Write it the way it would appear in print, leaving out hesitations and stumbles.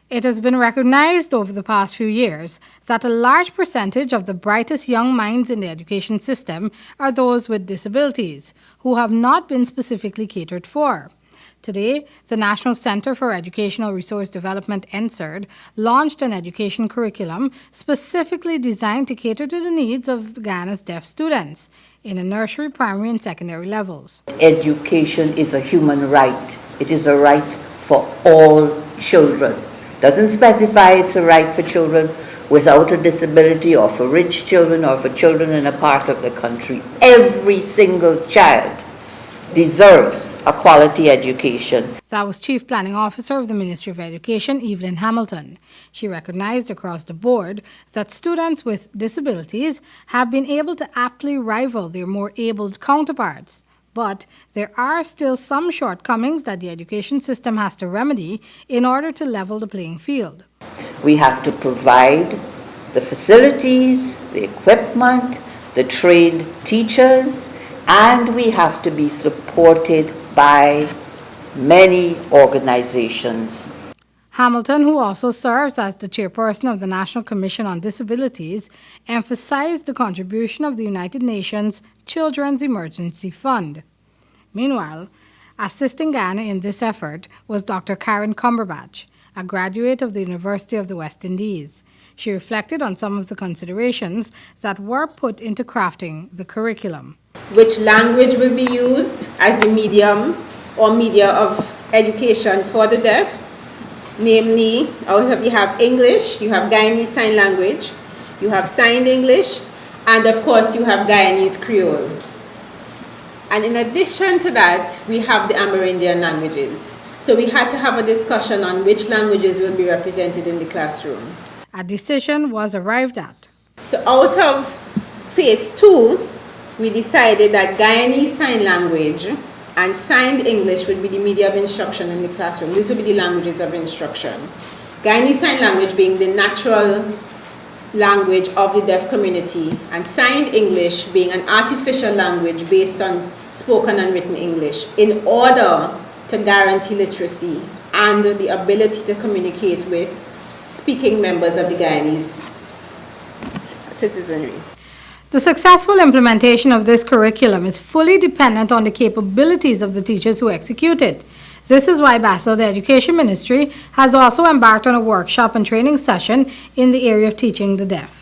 It has been recognized over the past few years that a large percentage of the brightest young minds in the education system are those with disabilities, who have not been specifically catered for. Today, the National Center for Educational Resource Development, NCERD, launched an education curriculum specifically designed to cater to the needs of Guyana's deaf students in the nursery, primary, and secondary levels. Education is a human right. It is a right for all children. Doesn't specify it's a right for children without a disability or for rich children or for children in a part of the country. Every single child deserves a quality education. That was Chief Planning Officer of the Ministry of Education, EVELYN Hamilton. She recognized across the board that students with disabilities have been able to aptly rival their more abled counterparts. But there are still some shortcomings that the education system has to remedy in order to level the playing field. We have to provide the facilities, the equipment, the trained teachers, and we have to be supported by many organizations. Hamilton, who also serves as the chairperson of the National Commission on Disabilities, emphasized the contribution of the United Nations Children's Emergency Fund. Meanwhile, assisting Guyana in this effort was Dr. Karen Cumberbatch, a graduate of the University of the West Indies. She reflected on some of the considerations that were put into crafting the curriculum. Which language will be used as the medium or media of education for the deaf? Namely, you have English, you have Guyanese Sign Language, you have Signed English, and of course you have Guyanese Creole. And in addition to that, we have the Amerindian languages. So we had to have a discussion on which languages will be represented in the classroom. A decision was arrived at. So out of phase 2, we decided that Guyanese Sign Language and Signed English would be the media of instruction in the classroom. These would be the languages of instruction. Guyanese Sign Language being the natural language of the deaf community, and Signed English being an artificial language based on spoken and written English, in order to guarantee literacy and the ability to communicate with speaking members of the Guyanese citizenry. The successful implementation of this curriculum is fully dependent on the capabilities of the teachers who execute it. This is why BASEL, the Education Ministry, has also embarked on a workshop and training session in the area of teaching the deaf.